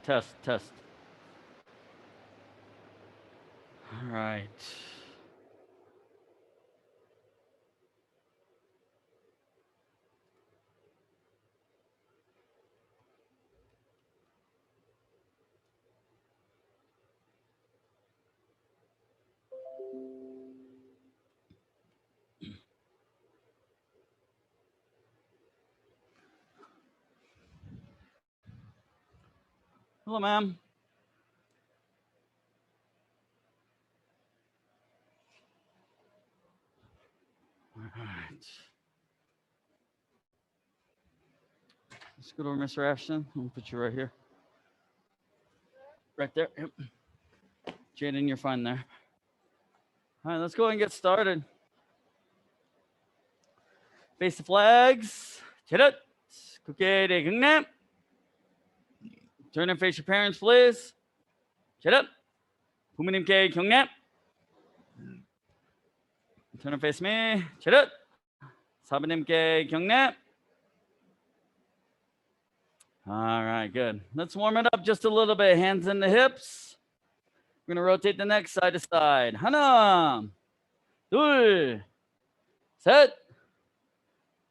Test, test. All right. Hello, ma'am. All right. Let's go over Mr. Ashton. I'm gonna put you right here. Right there. Yep. Jaden, you're fine there. All right, let's go ahead and get started. Face the flags. 차렷. 국회의 경례. Turn and face your parents, please. 차렷. 부모님께 경례. Turn and face me. 차렷. 사부님께 경례. All right, good. Let's warm it up just a little bit. Hands in the hips. We're going to rotate the neck side to side. 하나, 둘, 셋,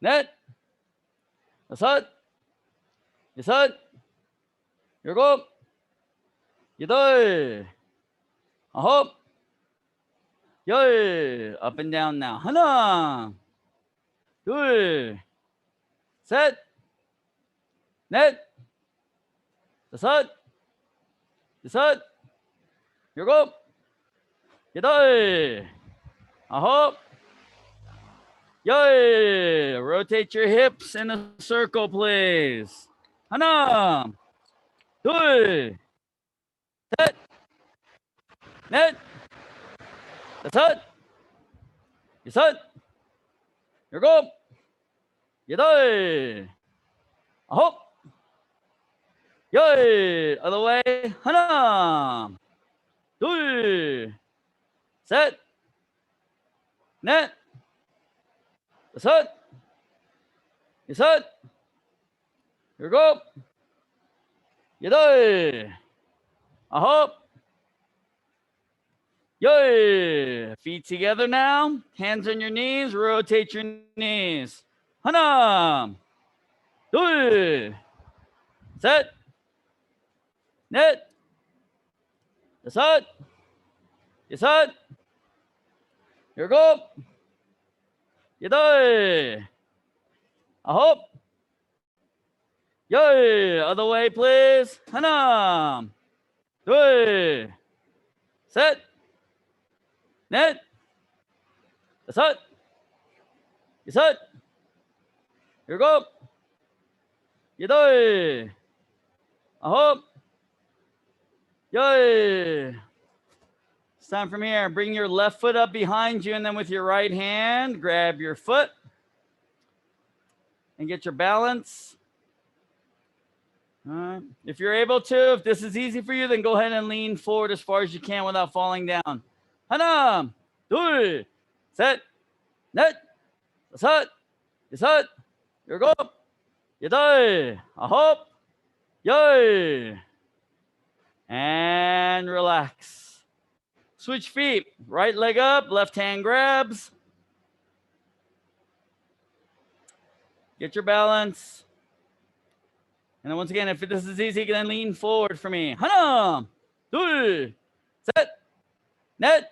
넷, 다섯, 여섯, 일곱, 여덟, 아홉, 열. Up and down now. 하나, 둘, 셋, 넷, 다섯, 여섯, 일곱, 여덟, 아홉, 열. Rotate your hips in a circle, please. 하나, 둘, 셋, 넷, 다섯, 여섯, 일곱, 여덟, 아홉, 열. Other way. 하나, 둘, 셋, 넷, 다섯, 여섯, 일곱, 여덟, 아홉, 열. Feet together now. Hands on your knees. Rotate your knees. 하나, 둘, 셋, 넷, 다섯, 여섯, 일곱, 여덟, 아홉, 열. Other way, please. 하나, 둘, 셋, 넷, 다섯, 여섯, 일곱, 여덟, 아홉, 열. It's time from here. Bring your left foot up behind you, and then with your right hand, grab your foot and get your balance. All right. If you're able to, if this is easy for you, then go ahead and lean forward as far as you can without falling down. 하나, 둘, 셋, 넷, 다섯, 여섯, 일곱, 여덟, 아홉, 열. And relax. Switch feet. Right leg up, left hand grabs. Get your balance. And then once again, if this is easy, you can then lean forward for me. 하나, 둘, 셋, 넷,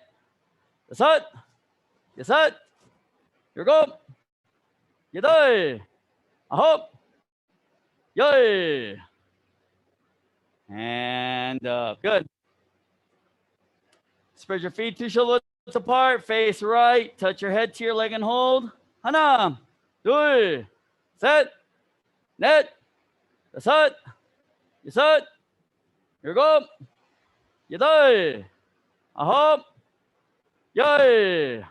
다섯, 여섯, 일곱, 여덟, 아홉, 열. And up. Good. Spread your feet 2 shoulder widths apart. Face right. Touch your head to your leg and hold. 하나, 둘, 셋, 넷, 다섯, 여섯, 일곱, 여덟, 아홉, 열.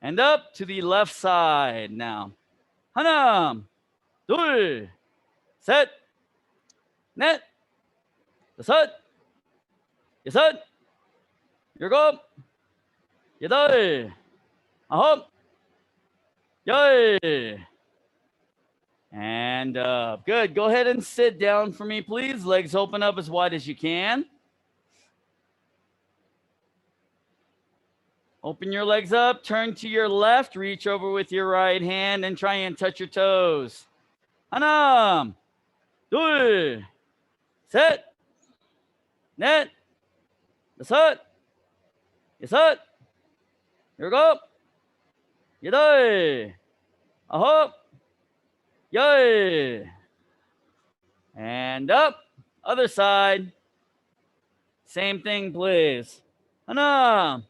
And up to the left side now. 하나, 둘, 셋, 넷, 다섯, 여섯, 일곱, 여덟, 아홉, 열. And good. Go ahead and sit down for me, please. Legs open up as wide as you can. Open your legs up, turn to your left, reach over with your right hand and try and touch your toes. Hanam, 둘, 셋, 넷, 다섯, 여섯, 일곱, 여덟, 아홉, 열. And up. Other side. Same thing, please. 하나,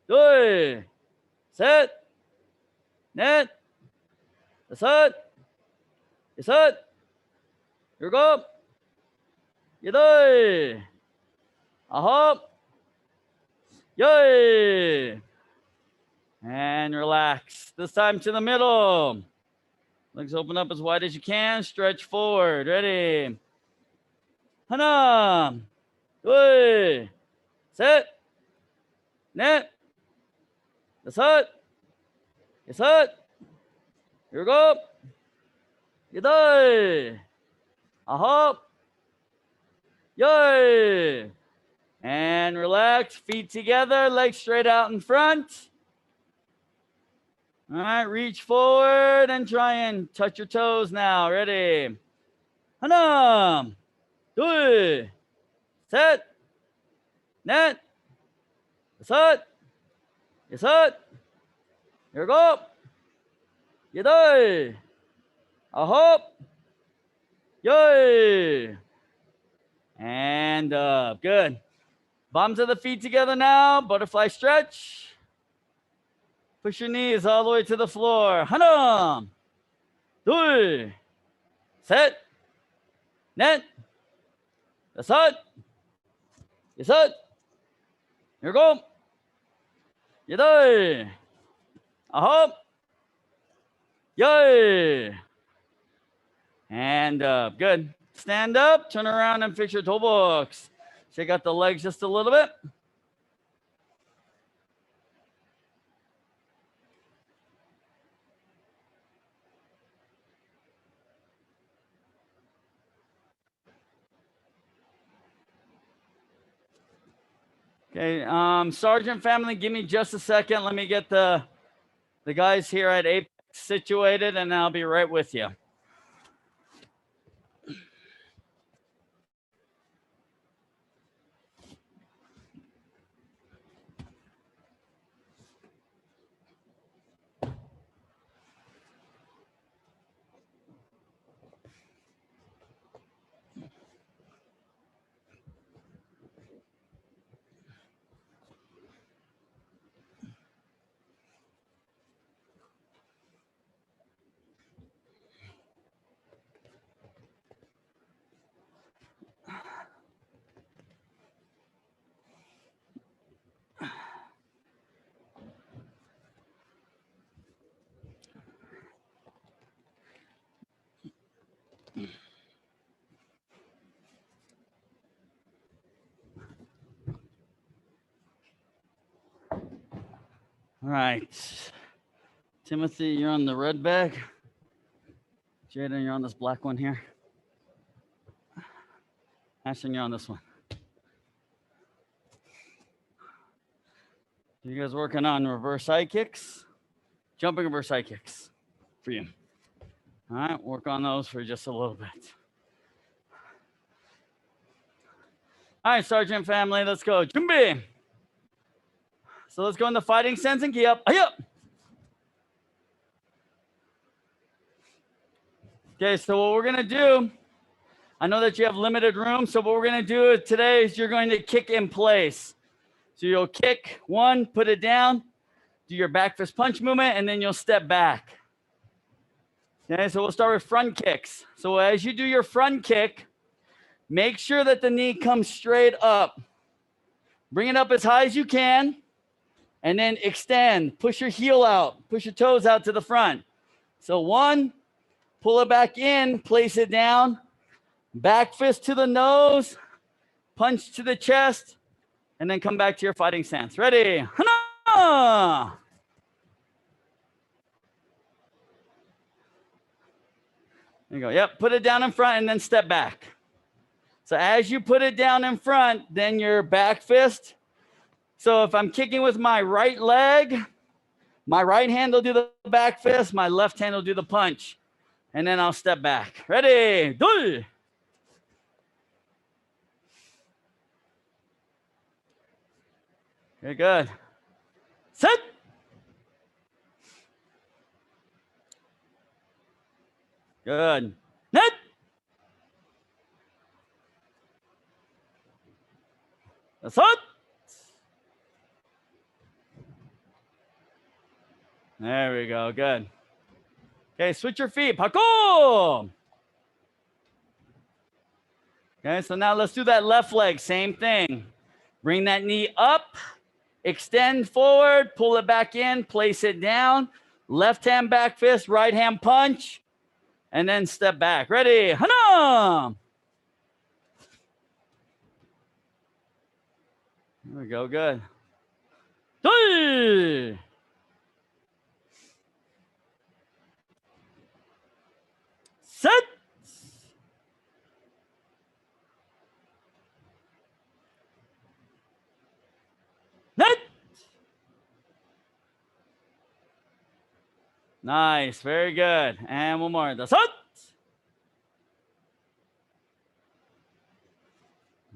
둘, 셋, 넷, 다섯, 여섯, 일곱, 여덟, 아홉, 열. And relax. This time to the middle. Legs open up as wide as you can. Stretch forward. Ready? 하나, 둘, 셋, 넷, 다섯, 여섯, 일곱, 여덟, 아홉, 열. And relax. Feet together. Legs straight out in front. All right, reach forward and try and touch your toes now. Ready? 하나, 둘, 셋, 넷, 다섯, 여섯, 일곱, 여덟, 아홉, 열. And up. Good. Bottoms of the feet together now. Butterfly stretch. Push your knees all the way to the floor. 하나, 둘, 셋, 넷, 다섯, 여섯, 일곱, 여덟, 아홉, 열. And up. Good. Stand up, turn around and fix your toe box. Shake out the legs just a little bit. Okay, Sergeant family, give me just a second. Let me get the guys here at Apex situated, and I'll be right with you. All right. Timothy, you're on the red bag. Jaden, you're on this black one here. Ashton, you're on this one. You guys working on reverse side kicks? Jumping reverse side kicks for you. All right, work on those for just a little bit. All right, Sergeant family, let's go. Jumbi. So let's go in the fighting stance and gi up. Okay, so what we're gonna do, I know that you have limited room, so what we're gonna do today is you're going to kick in place. So you'll kick one, put it down, do your back fist punch movement, and then you'll step back. Okay, so we'll start with front kicks. So as you do your front kick, make sure that the knee comes straight up. Bring it up as high as you can, and then extend. Push your heel out. Push your toes out to the front. So one, pull it back in, place it down, back fist to the nose, punch to the chest, and then come back to your fighting stance. Ready? Hana! There you go. Yep, put it down in front and then step back. So as you put it down in front, then your back fist. So if I'm kicking with my right leg, my right hand will do the back fist, my left hand will do the punch. And then I'll step back. Ready? Do. Okay, good. Set. Good. Net. That's it. There we go. Good. Okay, switch your feet. Parkour. Okay, so now let's do that left leg. Same thing. Bring that knee up, extend forward, pull it back in, place it down. Left hand back fist, right hand punch, and then step back. Ready? Hana. There we go. Good. Three. Set. Net. Nice. Very good. And one more. That's it.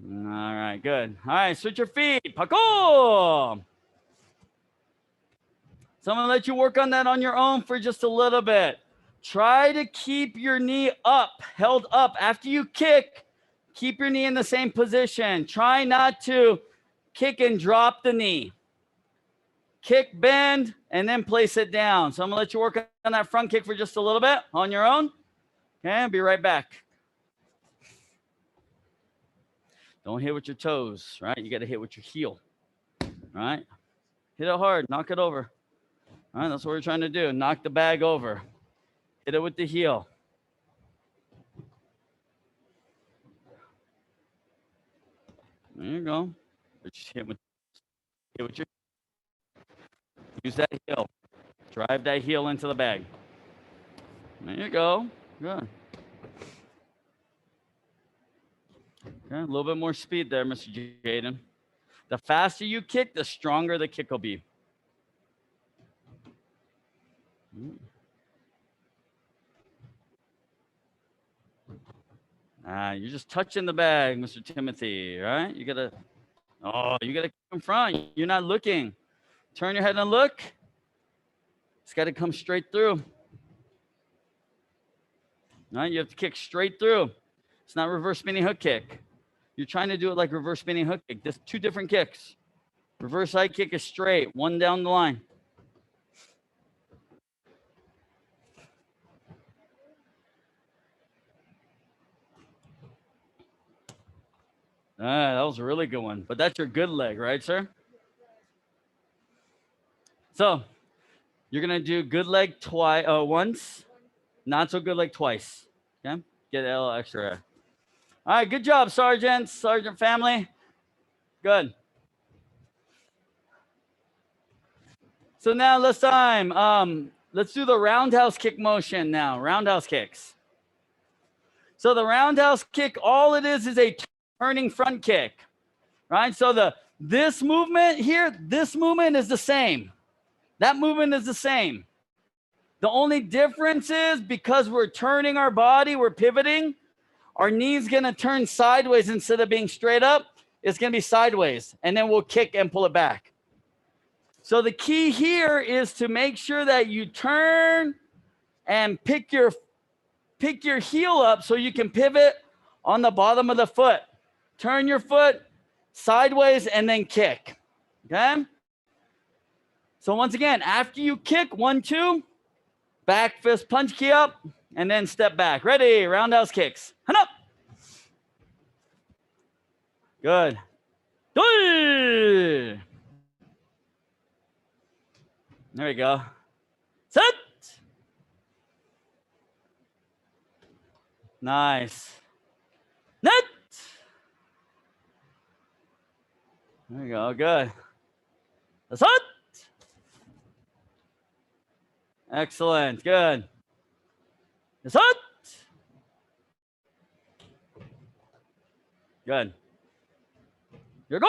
All right. Good. All right. Switch your feet. Parkour. So I'm going to let you work on that on your own for just a little bit. Try to keep your knee up, held up. After you kick, keep your knee in the same position. Try not to kick and drop the knee. Kick, bend, and then place it down. So I'm going to let you work on that front kick for just a little bit on your own. Okay, I'll be right back. Don't hit with your toes, right? You got to hit with your heel, right? Hit it hard, knock it over. All right, that's what we're trying to do. Knock the bag over. Hit it with the heel. There you go. Just hit with your, use that heel. Drive that heel into the bag. There you go. Good. Okay, a little bit more speed there, Mr. Jaden. The faster you kick, the stronger the kick will be. You're just touching the bag, Mr. Timothy, right? You gotta kick in front. You're not looking. Turn your head and look. It's got to come straight through. All right, you have to kick straight through. It's not reverse spinning hook kick. You're trying to do it like reverse spinning hook kick. There's two different kicks. Reverse side kick is straight, one down the line. That was a really good one. But that's your good leg, right, sir? So you're going to do good leg once, not so good leg twice. Okay? Get a little extra. All right, good job, sergeant family. Good. So now let's do the roundhouse kick motion now. Roundhouse kicks. So the roundhouse kick, all it is a turning front kick, right? So this movement here, this movement is the same. That movement is the same. The only difference is because we're turning our body, we're pivoting, our knee's gonna turn sideways instead of being straight up. It's gonna be sideways, and then we'll kick and pull it back. So the key here is to make sure that you turn and pick your heel up so you can pivot on the bottom of the foot. Turn your foot sideways and then kick, okay? So once again, after you kick, 1, 2, back fist punch key up, and then step back. Ready, roundhouse kicks. Hand up. Good. Three. There we go. Set. Nice. Net. There we go. Good. That's it. Excellent. Good. That's it. Good. Here go.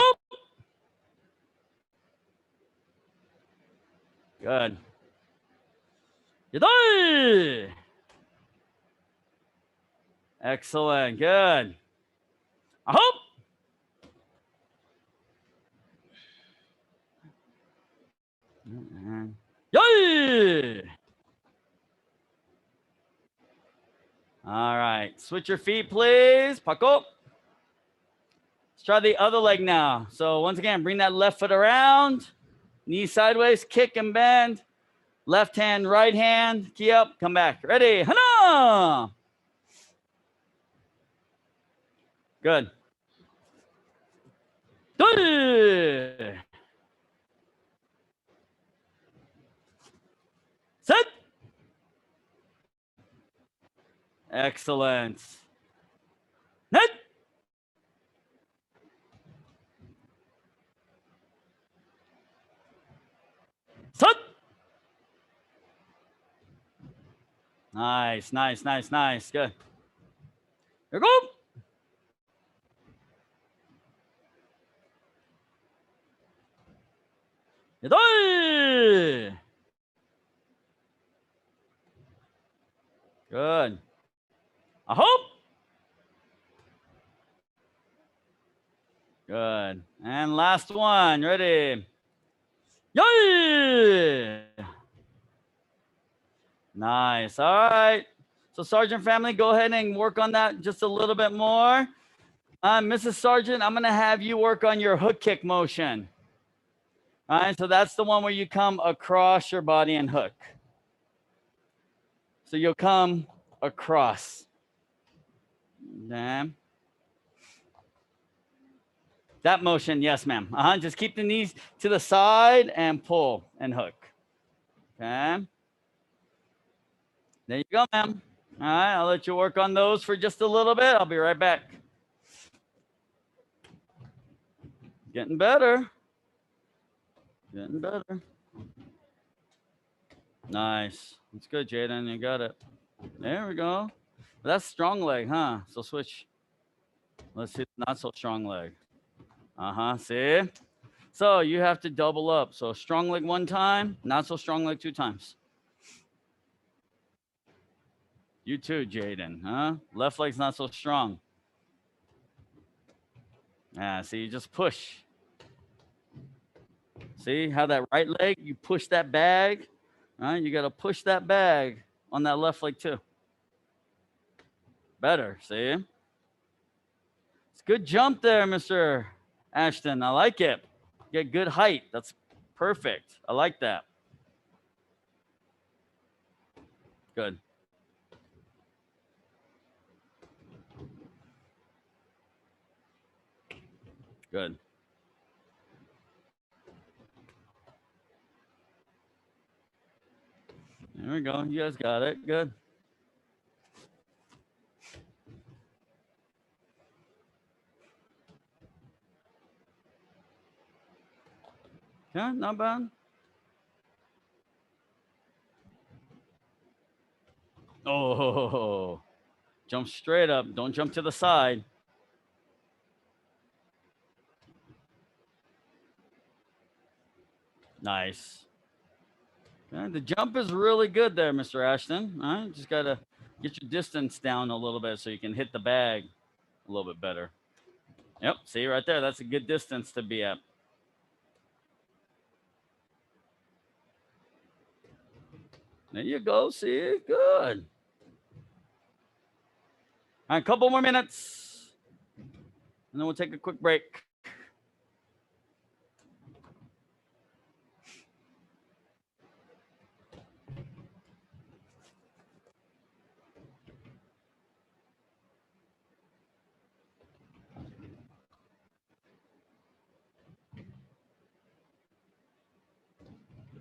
Good. Yadai. Excellent. Good. I hope. Yay! All right. Switch your feet, please. Paco. Let's try the other leg now. So once again, bring that left foot around. Knee sideways. Kick and bend. Left hand, right hand. Key up. Come back. Ready. Hana. Good. Good. Set. Excellent. Net. Set. Nice, nice, nice, nice. Good. Here go. Yadai. Good. I hope. Good. And last one. Ready. Yay! Nice. All right. So Sergeant family, go ahead and work on that just a little bit more. Mrs. Sergeant, I'm going to have you work on your hook kick motion. All right. So that's the one where you come across your body and hook. So you'll come across. Damn. That motion, yes, ma'am. Just keep the knees to the side and pull and hook. Okay. There you go, ma'am. All right, I'll let you work on those for just a little bit. I'll be right back. Getting better. Getting better. Nice. That's good, Jaden. You got it. There we go. That's strong leg, huh? So switch. Let's see not so strong leg. See? So you have to double up. So strong leg one time, not so strong leg two times. You too, Jaden, huh? Left leg's not so strong. Yeah, see, you just push. See how that right leg, you push that bag, right? You got to push that bag on that left leg too. Better, see? It's good jump there, Mr. Ashton. I like it. Get good height. That's perfect. I like that. Good. Good. There we go. You guys got it. Good. Yeah, not bad. Oh, jump straight up. Don't jump to the side. Nice. Okay, the jump is really good there, Mr. Ashton. All right, just got to get your distance down a little bit so you can hit the bag a little bit better. Yep, see right there. That's a good distance to be at. There you go. See, good. All right, a couple more minutes, and then we'll take a quick break.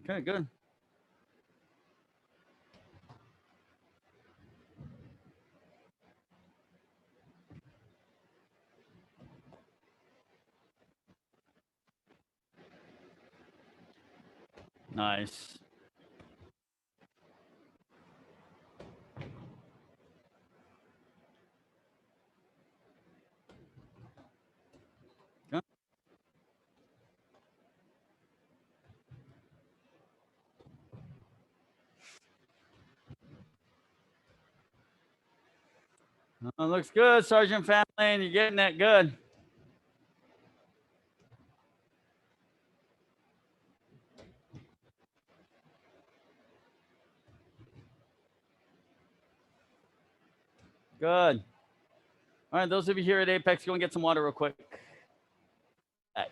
Okay, good. Nice. Looks good, Sergeant Family, and you're getting it good. Good. All right, those of you here at Apex, go and get some water real quick. Back.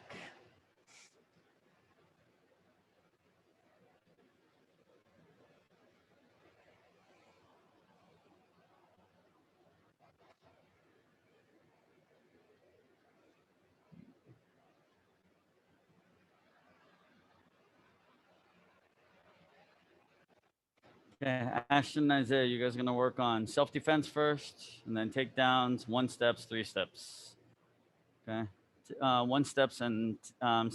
Okay, Ashton and Isaiah, you guys are gonna work on self-defense first, and then takedowns, 1 steps, 3 steps. Okay, 1 steps and 1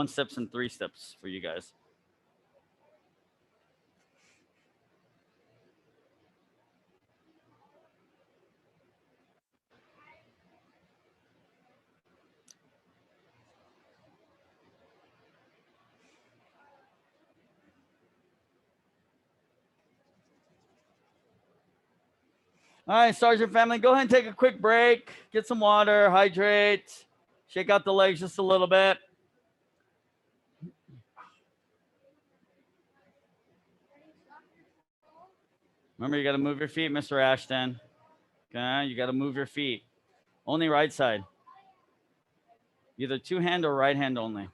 steps and 3 steps for you guys. All right, Sergeant Family, go ahead and take a quick break, get some water, hydrate, shake out the legs just a little bit. Remember, you got to move your feet, Mr. Ashton. Okay, you got to move your feet. Only right side. Either 2-hand or right hand only.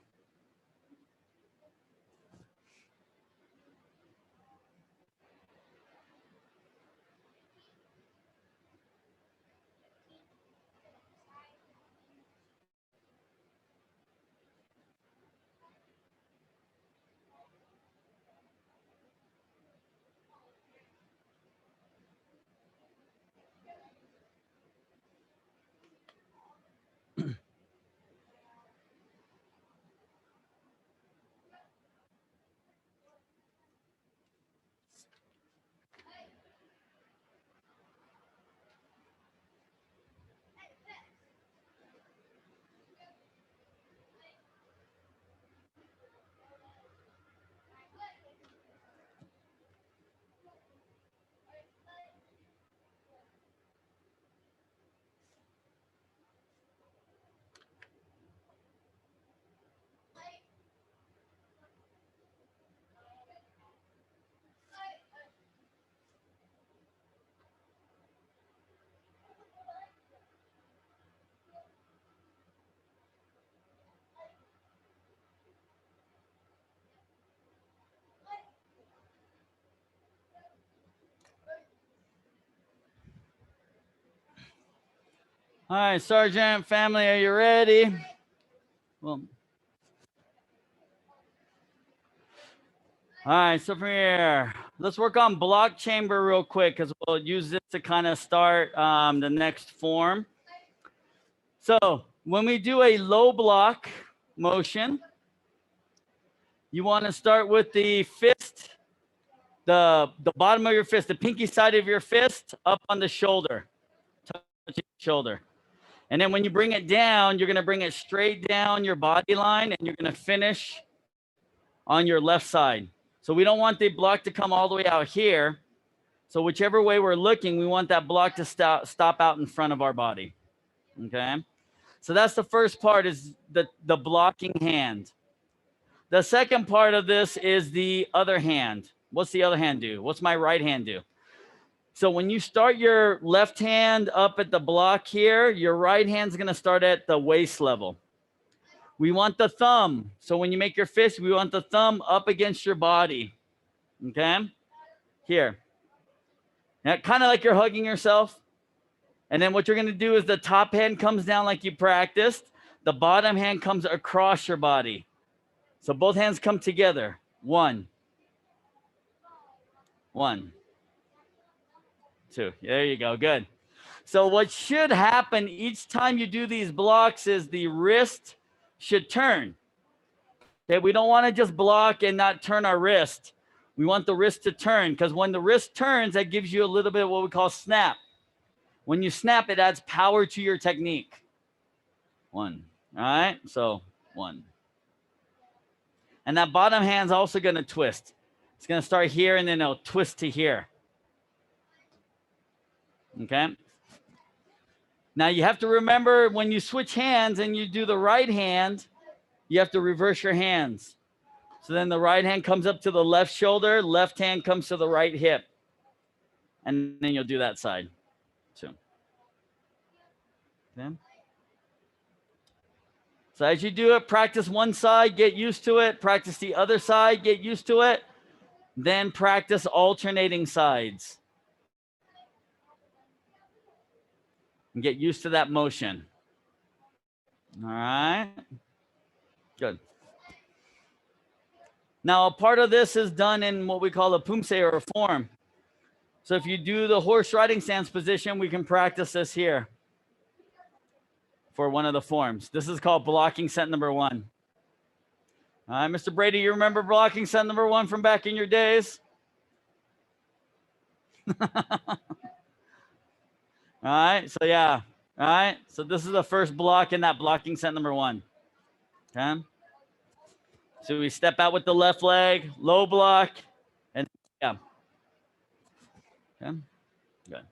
All right, Sergeant Family, are you ready? Well, all right, so from here, let's work on block chamber real quick because we'll use this to kind of start the next form. So when we do a low block motion, you want to start with the fist, the bottom of your fist, the pinky side of your fist up on the shoulder, touching the shoulder. And then when you bring it down, you're going to bring it straight down your body line and you're going to finish on your left side. So we don't want the block to come all the way out here. So whichever way we're looking, we want that block to stop out in front of our body. Okay. So that's the first part, is the blocking hand. The second part of this is the other hand. What's the other hand do? What's my right hand do? So when you start your left hand up at the block here, your right hand's going to start at the waist level. We want the thumb. So when you make your fist, we want the thumb up against your body. Okay? Here. Now, kind of like you're hugging yourself. And then what you're going to do is the top hand comes down like you practiced. The bottom hand comes across your body. So both hands come together. 1. 1. 2. There you go. Good. So what should happen each time you do these blocks is the wrist should turn. Okay, we don't want to just block and not turn our wrist. We want the wrist to turn, because when the wrist turns, that gives you a little bit of what we call snap. When you snap, it adds power to your technique. 1. All right, so 1. And that bottom hand's also going to twist. It's going to start here and then it'll twist to here. Okay. Now you have to remember when you switch hands and you do the right hand, you have to reverse your hands. So then the right hand comes up to the left shoulder, left hand comes to the right hip. And then you'll do that side too. Okay. So as you do it, practice one side, get used to it. Practice the other side, get used to it. Then practice alternating sides. And get used to that motion. All right. Good. Now, a part of this is done in what we call a pumse or a form. So if you do the horse riding stance position, we can practice this here for one of the forms. This is called blocking set number 1. All right, Mr. Brady, you remember blocking set number 1 from back in your days? All right, so yeah. All right, so this is the first block in that blocking set number 1. Okay. So we step out with the left leg, low block, and yeah. Okay. Good.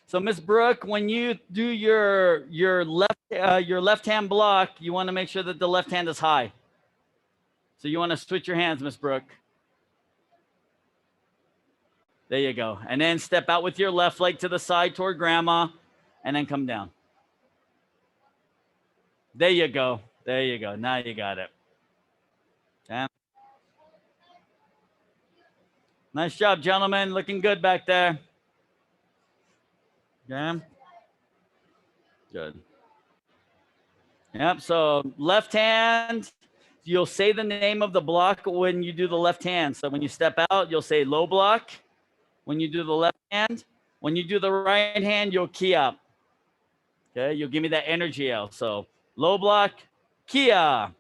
So Miss Brooke, when you do your left hand block, you want to make sure that the left hand is high. So you want to switch your hands, Miss Brooke. There you go. And then step out with your left leg to the side toward grandma, and then come down. There you go. There you go. Now you got it. Okay. Nice job, gentlemen. Looking good back there. Okay. Good. Yep. So left hand, you'll say the name of the block when you do the left hand. So when you step out, you'll say low block. When you do the left hand, when you do the right hand, you'll key up. Okay. You'll give me that energy out. So low block, Kia.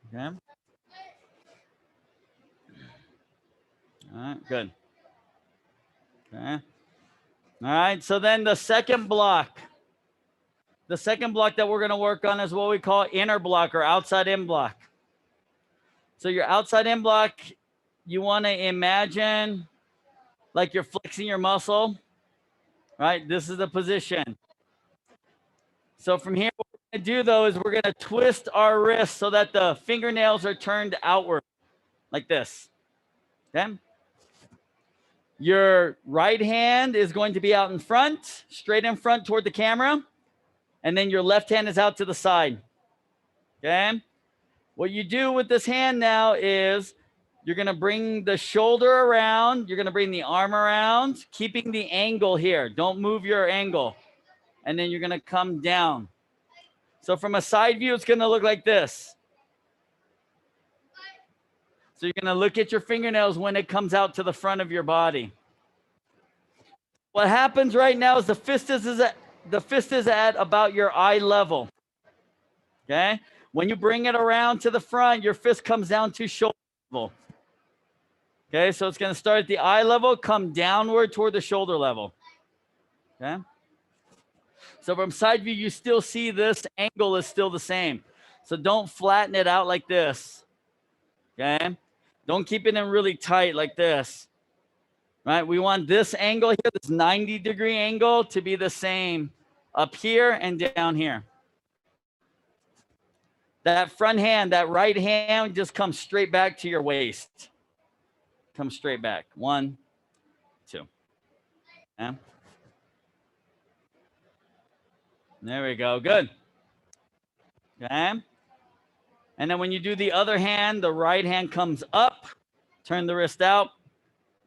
Okay. All right, good. Okay. All right, so then the second block. The second block that we're going to work on is what we call inner block or outside in block. So your outside in block, you want to imagine like you're flexing your muscle, right? This is the position. So from here, what we're going to do though is we're going to twist our wrists so that the fingernails are turned outward like this. Okay. Your right hand is going to be out in front, straight in front toward the camera. And then your left hand is out to the side. Okay. What you do with this hand now is you're going to bring the shoulder around. You're going to bring the arm around, keeping the angle here. Don't move your angle. And then you're going to come down. So from a side view, it's going to look like this. So you're going to look at your fingernails when it comes out to the front of your body. What happens right now is the fist is at about your eye level. Okay? When you bring it around to the front, your fist comes down to shoulder level. Okay? So it's going to start at the eye level, come downward toward the shoulder level. Okay? So from side view, you still see this angle is still the same. So don't flatten it out like this. Okay? Don't keep it in really tight like this. Right? We want this angle here, this 90-degree angle, to be the same up here and down here. That front hand, that right hand, just comes straight back to your waist. Come straight back. 1, 2. Yeah. There we go. Good. Okay. And then when you do the other hand, the right hand comes up, turn the wrist out,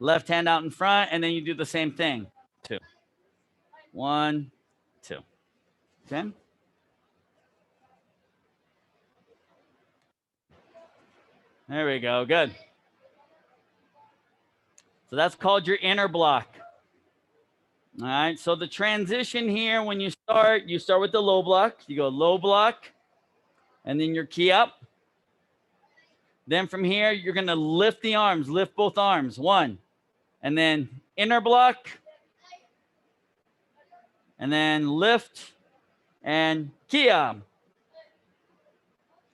left hand out in front, and then you do the same thing. 2. 1, 2. Okay. There we go. Good. So that's called your inner block. All right. So the transition here, when you start with the low block. You go low block, and then your key up. Then from here, you're going to lift the arms, lift both arms. 1. And then inner block. And then lift and Kia.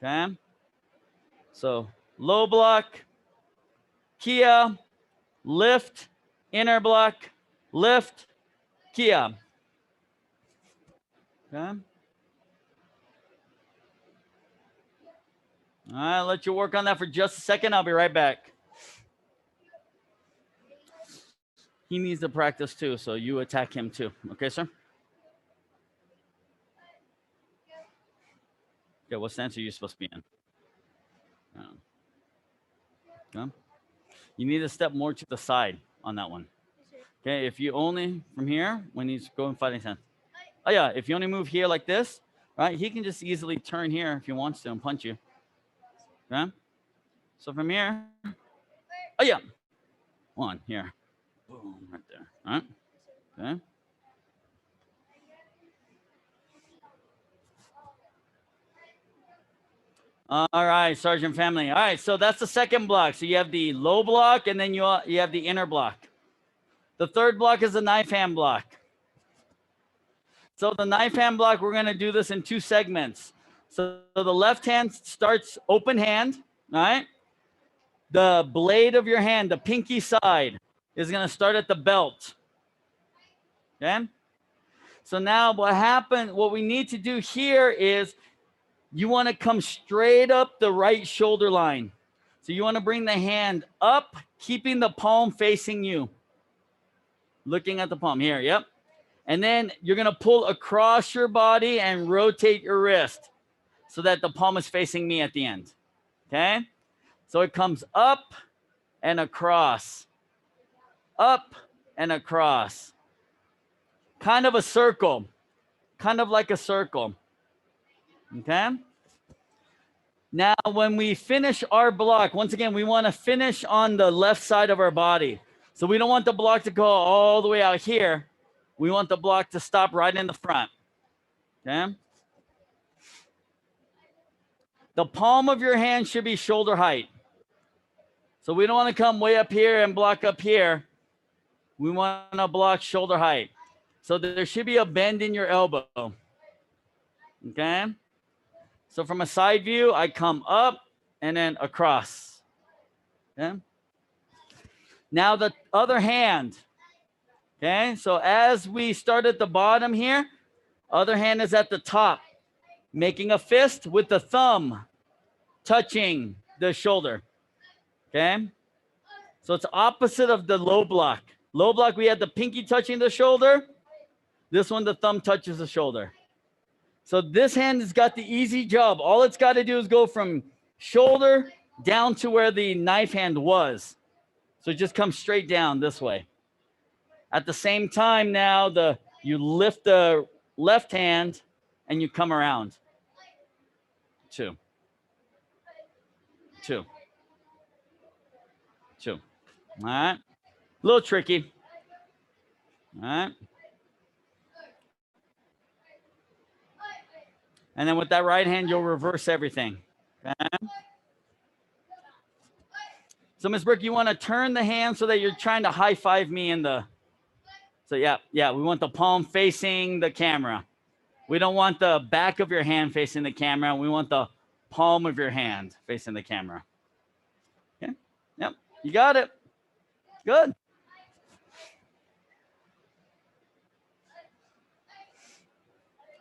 Okay. So low block, Kia, lift, inner block, lift, kia. Okay. All right, let you work on that for just a second. I'll be right back. He needs to practice too, so you attack him too. Okay, sir? Okay, what stance are you supposed to be in? Okay. You need to step more to the side on that one. Okay, if you only, from here, when he's going fighting stance. Oh yeah, if you only move here like this, right, he can just easily turn here if he wants to and punch you. Okay? So from here, oh yeah, one here. Boom, right there. All right? Okay. All right, Sergeant family. All right, so that's the second block. So you have the low block and then you have the inner block. The third block is the knife hand block. So the knife hand block, we're going to do this in two segments. So the left hand starts open hand, all right? The blade of your hand, the pinky side, is going to start at the belt. Okay? So now what we need to do here is you want to come straight up the right shoulder line. So you want to bring the hand up, keeping the palm facing you. Looking at the palm here, yep. And then you're going to pull across your body and rotate your wrist so that the palm is facing me at the end. Okay? So it comes up and across. Up and across. Kind of a circle. Kind of like a circle. Okay? Now, when we finish our block, once again, we want to finish on the left side of our body. So we don't want the block to go all the way out here. We want the block to stop right in the front. Okay? The palm of your hand should be shoulder height. So we don't want to come way up here and block up here. We want to block shoulder height. So there should be a bend in your elbow. Okay? So from a side view, I come up and then across. Okay? Now the other hand. Okay? So as we start at the bottom here, other hand is at the top, making a fist with the thumb touching the shoulder. Okay? So it's opposite of the low block. Low block, we had the pinky touching the shoulder. This one, the thumb touches the shoulder. So this hand has got the easy job. All it's got to do is go from shoulder down to where the knife hand was. So it just comes straight down this way. At the same time now, you lift the left hand and you come around. Two. All right. A little tricky. All right. And then with that right hand, you'll reverse everything. Okay? So Ms. Brooke, you want to turn the hand so that you're trying to high five me in the. So yeah, we want the palm facing the camera. We don't want the back of your hand facing the camera. We want the palm of your hand facing the camera. Okay. Yep. You got it. Good.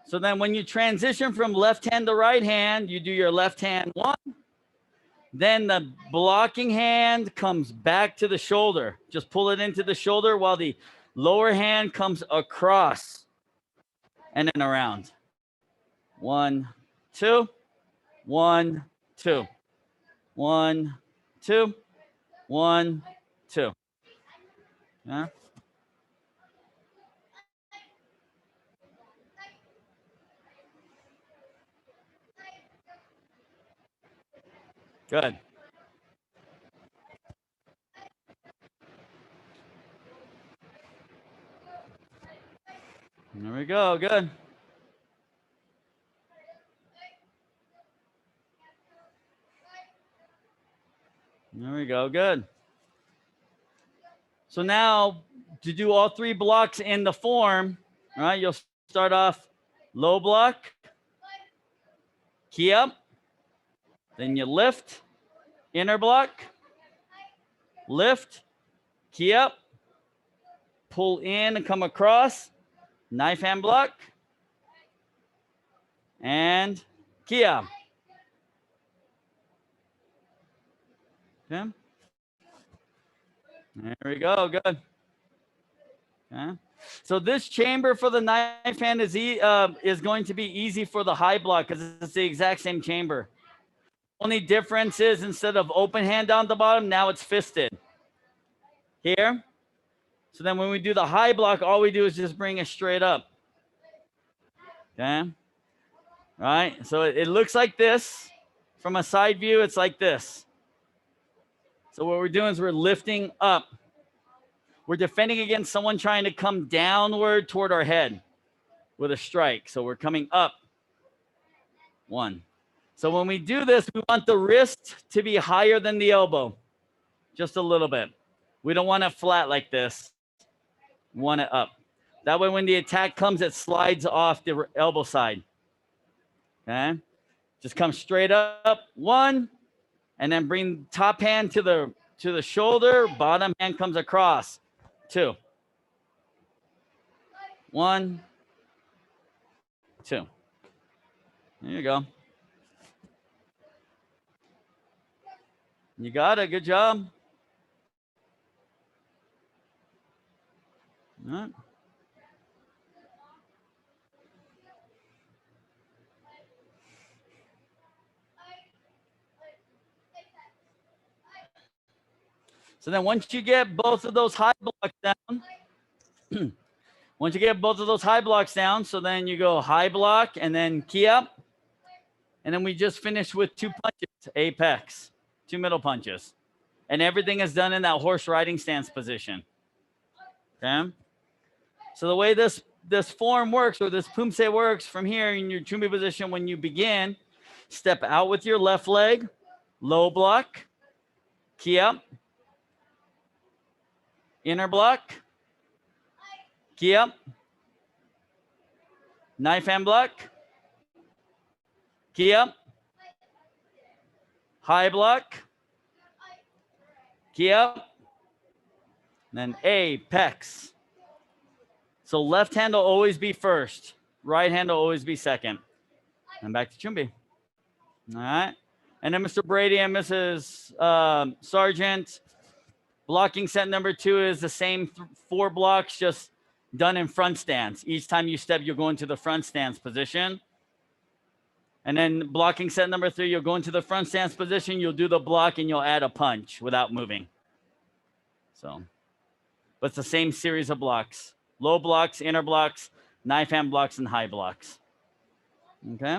So then when you transition from left hand to right hand, you do your left hand one. Then the blocking hand comes back to the shoulder. Just pull it into the shoulder while the lower hand comes across and then around. 1, 2, 1, 2, 1, 2, 1, 2. Yeah. Good. There we go. Good. There we go. Good. So now to do all three blocks in the form, all right, you'll start off low block, key up, then you lift, inner block, lift, key up, pull in and come across, knife hand block, and Kia. Okay. There we go. Good. Okay. So this chamber for the knife hand is going to be easy for the high block because it's the exact same chamber. Only difference is instead of open hand down the bottom, now it's fisted. Here. So then when we do the high block, all we do is just bring it straight up. Okay. Right. So it looks like this. From a side view, it's like this. So what we're doing is we're lifting up. We're defending against someone trying to come downward toward our head with a strike. So we're coming up. 1. So when we do this, we want the wrist to be higher than the elbow. Just a little bit. We don't want it flat like this. We want it up. That way when the attack comes, it slides off the elbow side. Okay? Just come straight up. 1. And then bring top hand to the shoulder. Bottom hand comes across. 2. 1, 2. There you go. You got it. Good job. All right. So then once you get both of those high blocks down, once you get both of those high blocks down, so then you go high block and then key up. And then we just finish with 2 punches, apex, 2 middle punches. And everything is done in that horse riding stance position. Okay? So the way this form works, or this pumse works from here in your chumbi position, when you begin, step out with your left leg, low block, key up, inner block, key up, knife hand block, key up, high block, key up, and then apex. So left hand will always be first, right hand will always be second. And back to chumbi. All right. And then Mr. Brady and Mrs. Sargent, blocking set number 2 is the same 4 blocks, just done in front stance. Each time you step, you'll go into the front stance position. And then blocking set number 3, you'll go into the front stance position, you'll do the block, and you'll add a punch without moving. So, but it's the same series of blocks. Low blocks, inner blocks, knife hand blocks, and high blocks. Okay.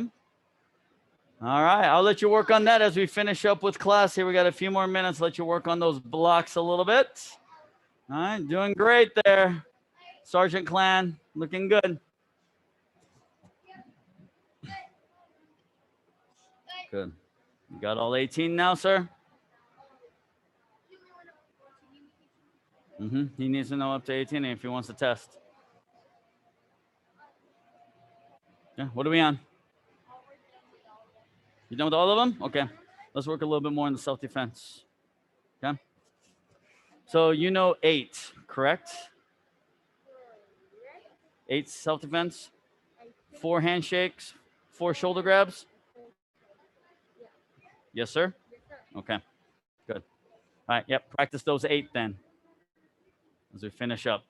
All right. I'll let you work on that as we finish up with class here. We got a few more minutes. Let you work on those blocks a little bit. All right. Doing great there. Sergeant Clan, looking good. Good. You got all 18 now, sir? He needs to know up to 18 if he wants to test. Yeah. What are we on? You done with all of them? Okay. Let's work a little bit more on the self-defense. Okay. So you know 8, correct? 8 self-defense, 4 handshakes, 4 shoulder grabs. Yes, sir? Okay, good. All right, yep, practice those 8 then as we finish up.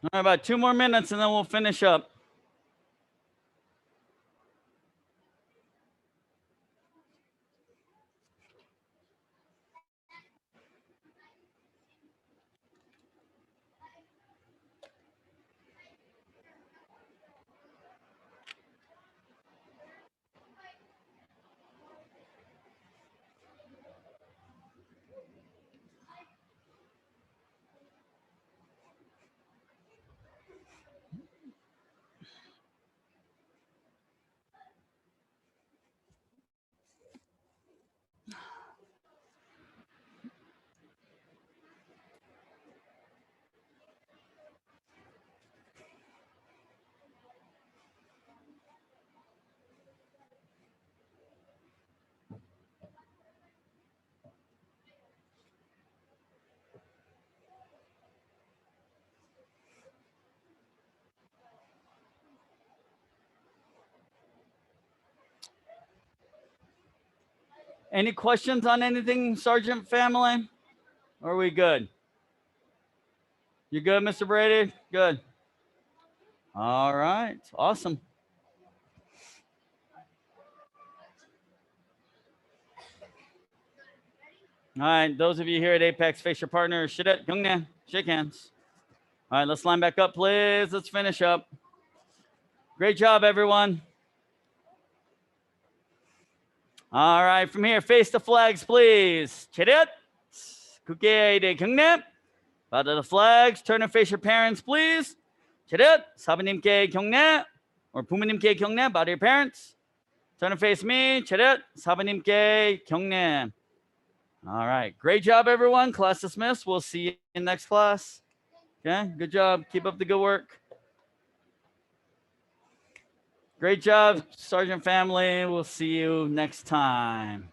All right, about 2 more minutes and then we'll finish up. Any questions on anything, Sergeant family? Or are we good? You good, Mr. Brady? Good. All right. Awesome. All right. Those of you here at Apex, face your partner. Shake hands. All right. Let's line back up, please. Let's finish up. Great job, everyone. All right. From here, face the flags, please. 차렷. 국회의대 경례. Bow to the flags. Turn and face your parents, please. 차렷. 사부님께 경례. Or 부모님께 경례. Bow to your parents. Turn and face me. 차렷. 사부님께 경례. All right. Great job, everyone. Class dismissed. We'll see you in next class. Okay. Good job. Keep up the good work. Great job, Sergeant family. We'll see you next time.